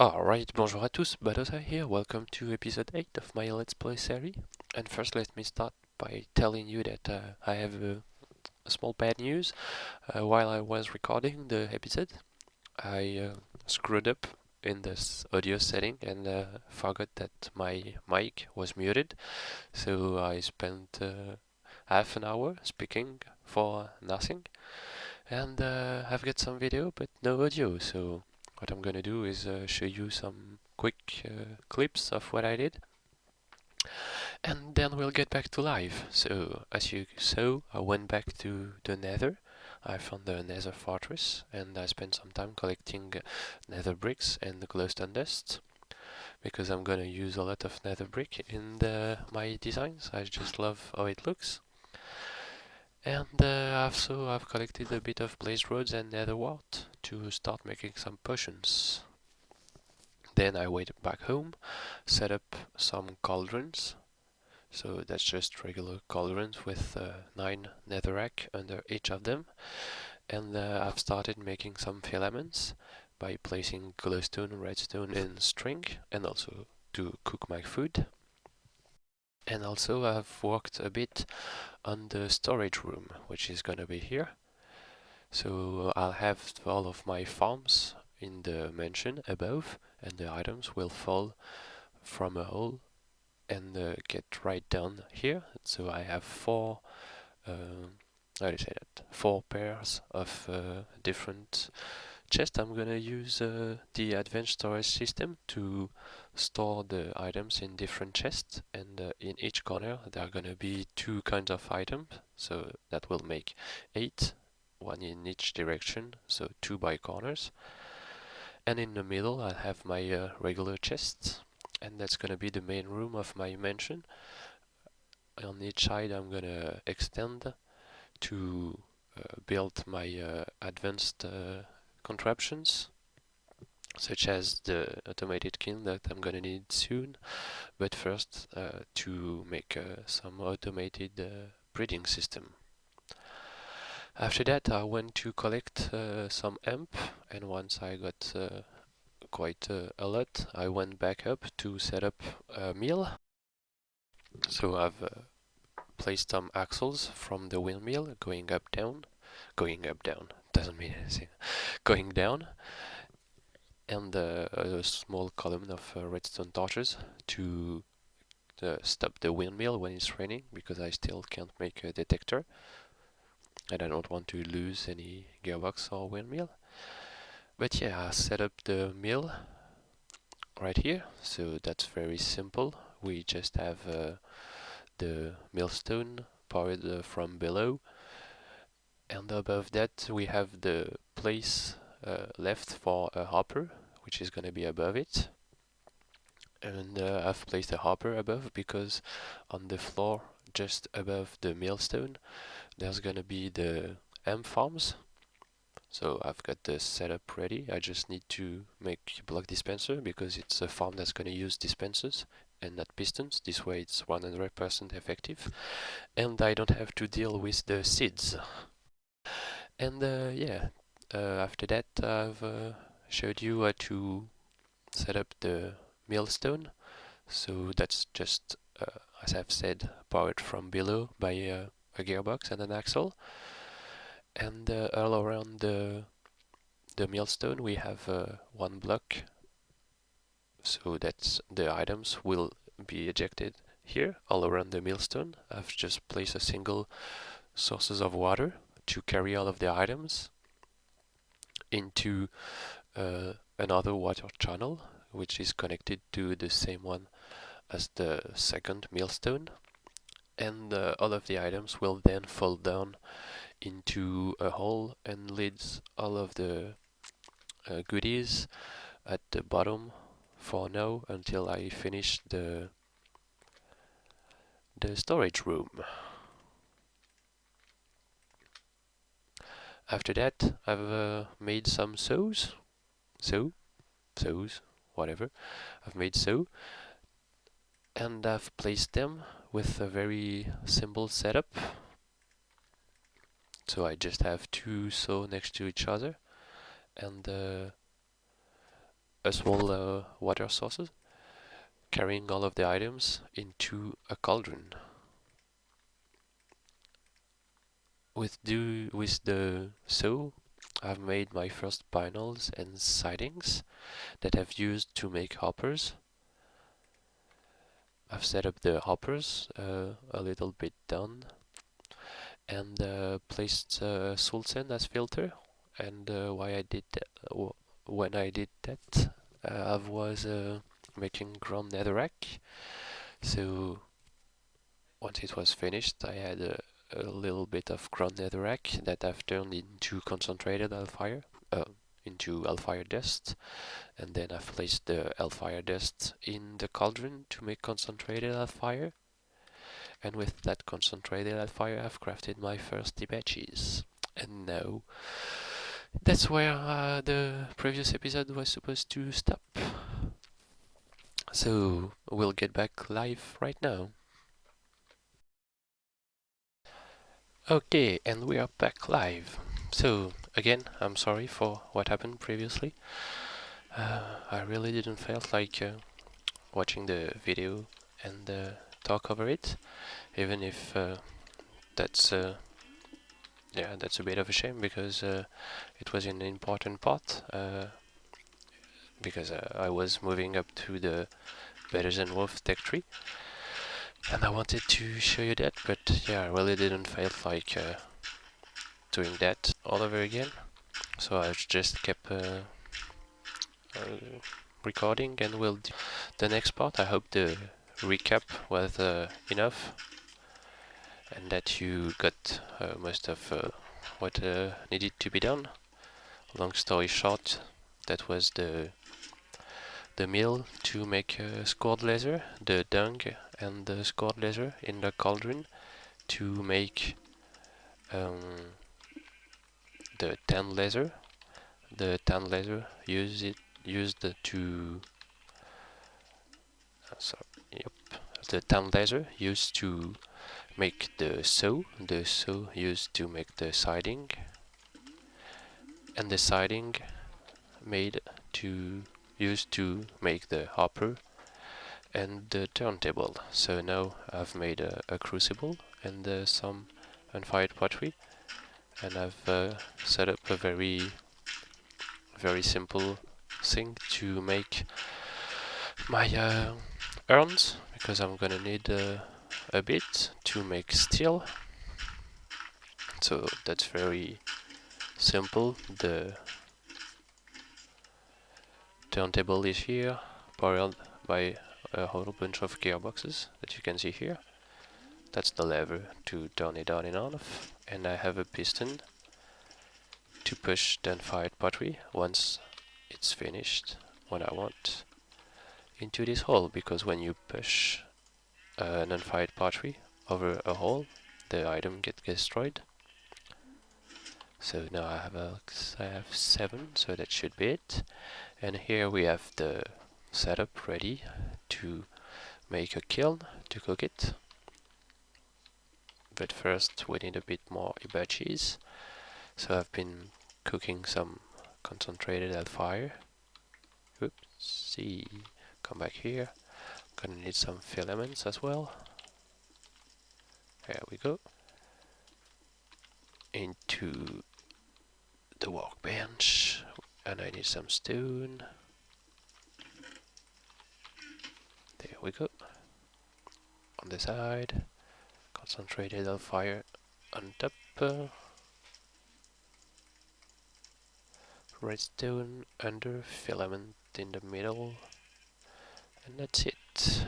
Alright, bonjour à tous, Battosay here, welcome to episode 8 of my Let's Play series. And first let me start by telling you that I have a small bad news. While I was recording the episode, I screwed up in this audio setting and forgot that my mic was muted. So I spent half an hour speaking for nothing. And I've got some video but no audio, so what I'm gonna do is show you some quick clips of what I did, and then we'll get back to live. So as you saw, I went back to the Nether. I found the Nether fortress and I spent some time collecting Nether bricks and glowstone dust because I'm gonna use a lot of Nether brick in my designs. I just love how it looks. And I've collected a bit of blaze rods and nether wart to start making some potions. Then I went back home, set up some cauldrons. So that's just regular cauldrons with 9 netherrack under each of them. And I've started making some filaments by placing glowstone, redstone and string, and also to cook my food. And also I've worked a bit on the storage room, which is gonna be here. So I'll have all of my farms in the mansion above, and the items will fall from a hole and get right down here. So I have how do you say that? 4 pairs of different chests. I'm gonna use the advanced storage system to store the items in different chests, and in each corner there are gonna be 2 kinds of items, so that will make 8, one in each direction, so 2 by corners. And in the middle I have my regular chests, and that's gonna be the main room of my mansion. On each side I'm gonna extend to build my advanced contraptions, such as the automated kiln that I'm gonna need soon, but first to make some automated breeding system. After that I went to collect some hemp, and once I got quite a lot, I went back up to set up a mill. So I've placed some axles from the windmill going up down, doesn't mean anything, going down, and a small column of redstone torches to stop the windmill when it's raining, because I still can't make a detector and I don't want to lose any gearbox or windmill. But yeah, I set up the mill right here, so that's very simple. We just have the millstone powered from below, and above that we have the place left for a hopper, which is gonna be above it. And I've placed a hopper above because on the floor just above the millstone there's gonna be the hemp farms. So I've got the setup ready. I just need to make block dispenser because it's a farm that's gonna use dispensers and not pistons. This way it's 100% effective, and I don't have to deal with the seeds. And yeah, after that I've showed you how to set up the millstone. So that's just, as I've said, powered from below by a gearbox and an axle. And all around the millstone we have 1 block, so that the items will be ejected here all around the millstone. I've just placed a single sources of water to carry all of the items into another water channel, which is connected to the same one as the second millstone, and all of the items will then fall down into a hole and leads all of the goodies at the bottom for now until I finish the storage room. After that I've made some sows, whatever. I've made so, and I've placed them with a very simple setup. So I just have 2 saws next to each other, and a a small water sources, carrying all of the items into a cauldron. With the saw, I've made my first panels and sidings that I've used to make hoppers. I've set up the hoppers a little bit down and placed Soul Urns as filter. And why I did that, when I did that, I was making ground netherrack. So once it was finished, I had a little bit of ground netherrack that I've turned into concentrated hellfire, into hellfire dust, and then I've placed the hellfire dust in the cauldron to make concentrated hellfire. And with that concentrated hellfire, I've crafted my first batches. And now that's where the previous episode was supposed to stop. So we'll get back live right now. Okay, and we are back live. So again, I'm sorry for what happened previously. I really didn't feel like watching the video and talk over it, even if that's that's a bit of a shame because it was an important part. Because I was moving up to the Better Than Wolf tech tree, and I wanted to show you that, but yeah, I really didn't feel like doing that all over again. So I just kept recording, and we'll do the next part. I hope the recap was enough and that you got most of what needed to be done. Long story short, that was the meal to make scored leather, the dung and the scored leather in the cauldron to make the tan leather. The tan leather used to yep, the tan leather used to make the saw used to make the siding, and the siding made to used to make the hopper and the turntable. So now I've made a crucible and some unfired pottery, and I've set up a very simple thing to make my urns, because I'm gonna need a bit to make steel. So that's very simple. The turntable is here, powered by a whole bunch of gearboxes that you can see here. That's the lever to turn it on and off, and I have a piston to push the unfired pottery once it's finished, when I want, into this hole, because when you push an unfired pottery over a hole, the item gets destroyed. So now I have 7, so that should be it. And here we have the setup ready to make a kiln to cook it. But first we need a bit more batches. So I've been cooking some concentrated hellfire. Oops, see, come back here. Gonna need some filaments as well. There we go. Into the workbench, and I need some stone. There we go. On the side, concentrated hellfire on top. Redstone under, filament in the middle, and that's it.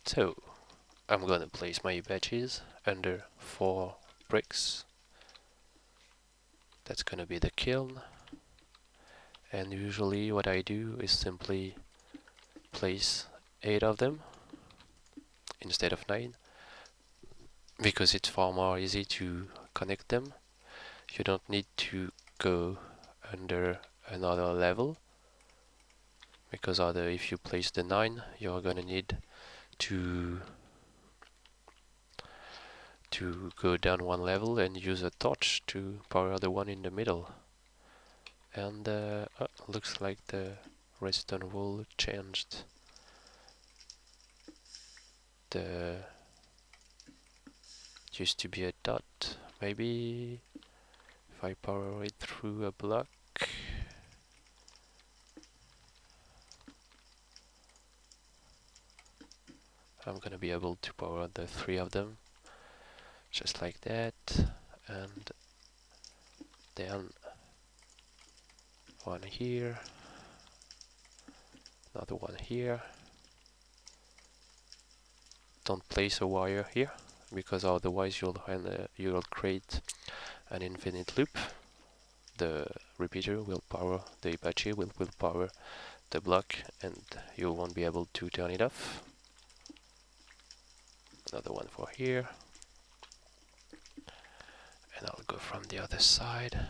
So I'm gonna place my batches under 4 bricks. That's gonna be the kiln, and usually what I do is simply place 8 of them instead of 9, because it's far more easy to connect them. You don't need to go under another level, because if you place the 9, you're gonna need to to go down one level and use a torch to power the one in the middle. And looks like the redstone wool changed. The it used to be a dot. Maybe if I power it through a block. I'm gonna be able to power the 3 of them just like that, and then one here, another one here. Don't place a wire here because otherwise you'll create an infinite loop. The repeater will power the Battosay will power the block, and you won't be able to turn it off. Another one for here, and I'll go from the other side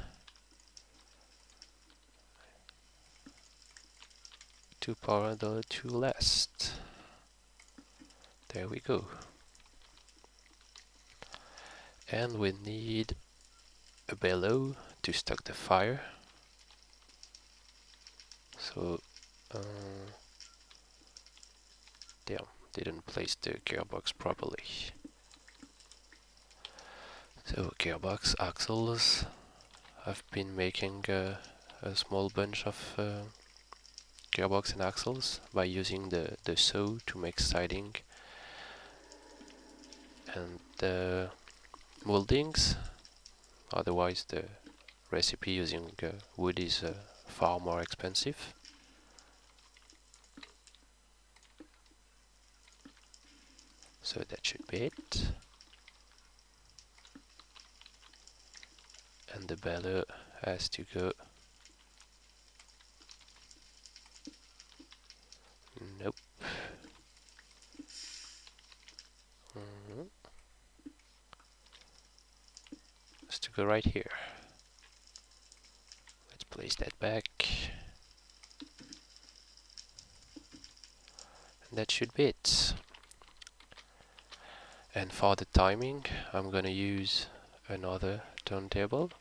to power the 2 last. There we go. And we need a bellow to stoke the fire. So, damn, didn't place the gearbox properly. So, gearbox, axles. I've been making a small bunch of gearbox and axles by using the saw to make siding and the moldings. Otherwise, the recipe using wood is far more expensive. So that should be it. And the bellow has to go. Nope. Has to go right here. Let's place that back. And that should be it. And for the timing, I'm gonna use another turntable.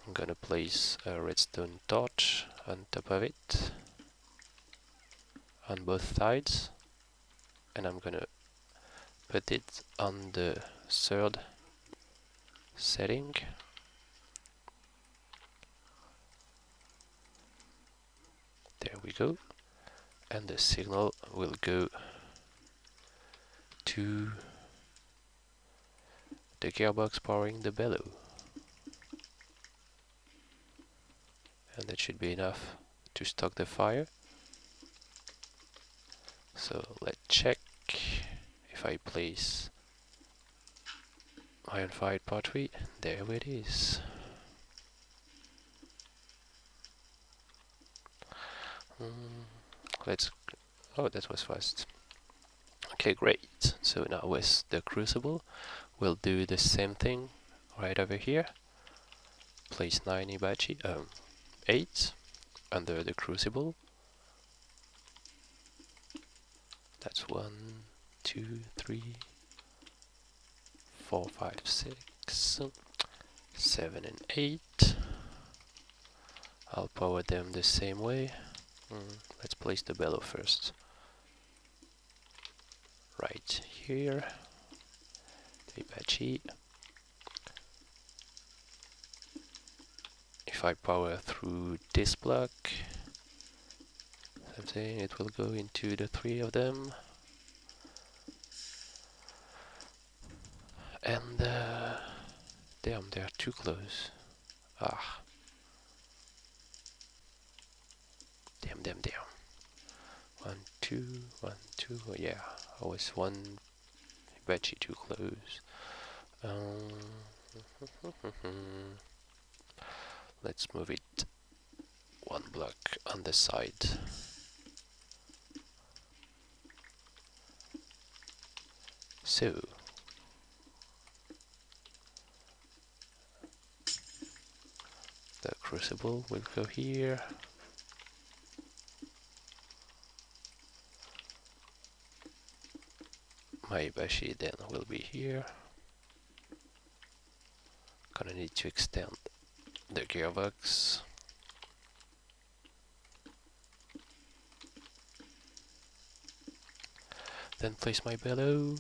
I'm gonna place a redstone torch on top of it on both sides, and I'm gonna put it on the 3rd setting. There we go. And the signal will go to the gearbox powering the bellow. And that should be enough to stoke the fire. So let's check if I place iron fired pottery. There it is. Oh, that was fast. Okay, great. So now with the Crucible, we'll do the same thing right over here. Place 9 Battosay, 8 under the Crucible. That's 1, 2, 3, 4, 5, 6, 7 and 8. I'll power them the same way. Let's place the bellow first. Right here. The Battosay. If I power through this block, something, it will go into the 3 of them. And damn, they're too close. Ah. Damn. 1, 2, 1, 2. Oh, yeah, I was 1 Battosay too close. Let's move it 1 block on the side. So the Crucible will go here. My bashi then will be here. Gonna need to extend the gearbox. Then place my bellow.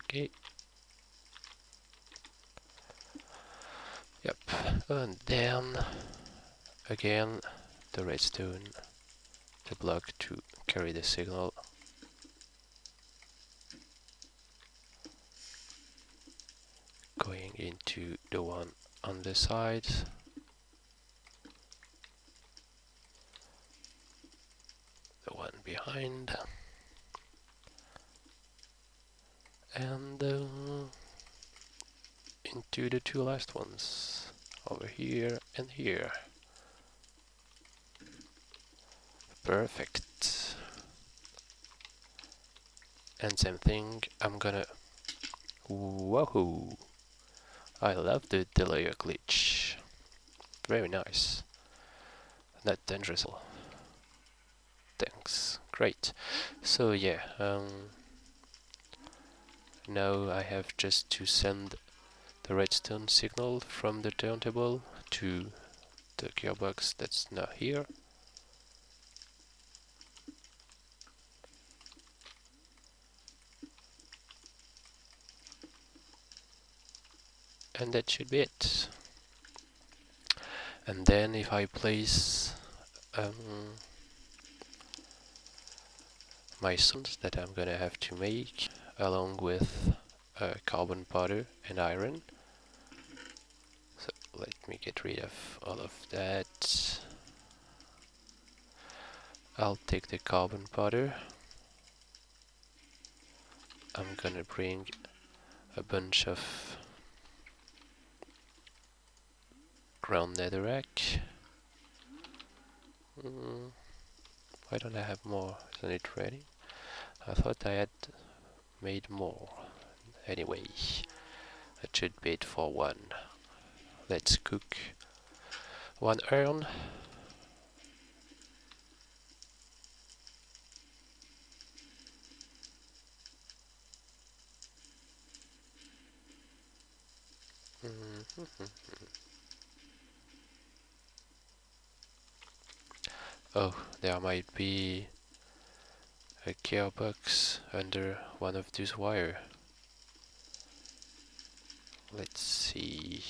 Okay. Yep. And then again the redstone, the block to carry the signal. Going into the one on the side. The one behind. And into the two last ones. Over here and here. Perfect. And same thing, I'm gonna... Whoa! I love the layer glitch. Very nice. Not dangerous. Thanks. Great. So yeah, now I have just to send the redstone signal from the turntable to the gearbox that's now here. And that should be it. And then if I place my stones that I'm gonna have to make along with carbon powder and iron. So let me get rid of all of that. I'll take the carbon powder. I'm gonna bring a bunch of ground netherrack. Why don't I have more? Isn't it ready? I thought I had made more. Anyway, that should be it for one. Let's cook one urn. Oh, there might be a gearbox under one of these wires. Let's see.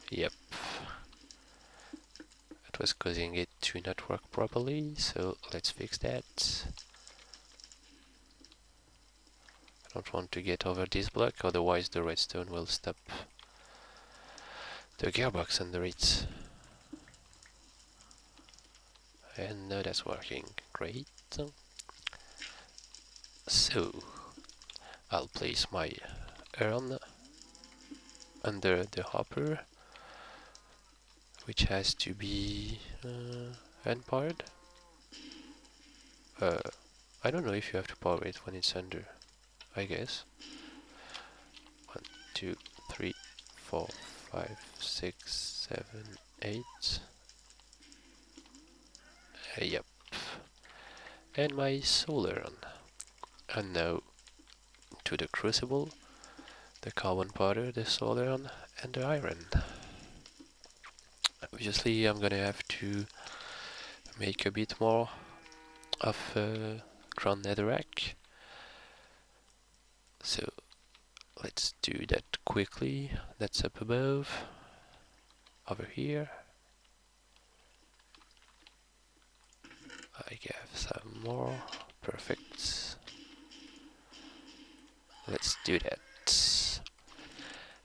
Yep. It was causing it to not work properly, so let's fix that. I don't want to get over this block, otherwise the redstone will stop the gearbox under it. And now that's working. Great. So, I'll place my urn under the hopper, which has to be unpowered. I don't know if you have to power it when it's under, I guess. 1, 2, 3, 4, 5, 6, 7, 8. Yep. And my Soul Urn. And now to the Crucible, the carbon powder, the Soul Urn, and the iron. Obviously, I'm gonna have to make a bit more of ground netherrack. So let's do that quickly. That's up above. Over here. I have some more. Perfect. Let's do that.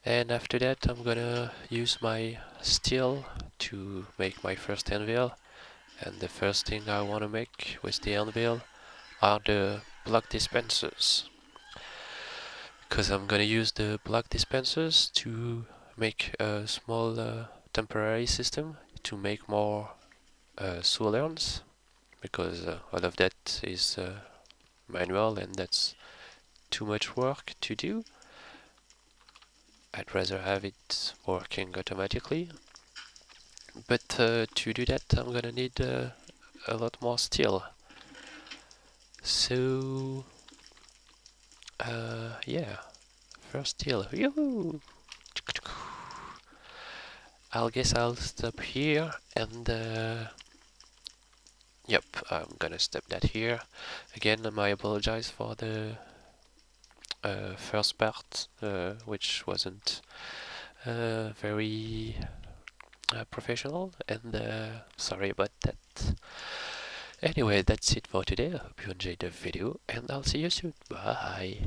And after that I'm gonna use my steel to make my first anvil. And the first thing I wanna make with the anvil are the block dispensers. Because I'm gonna use the block dispensers to make a small temporary system to make more Soul Urns. because all of that is manual and that's too much work to do. I'd rather have it working automatically. But to do that, I'm gonna need a lot more steel. So, yeah, first steel. Yoo-hoo! I'll guess I'll stop here and yep, I'm gonna stop that here. Again, I apologize for the first part, which wasn't very professional, and sorry about that. Anyway, that's it for today. I hope you enjoyed the video, and I'll see you soon. Bye!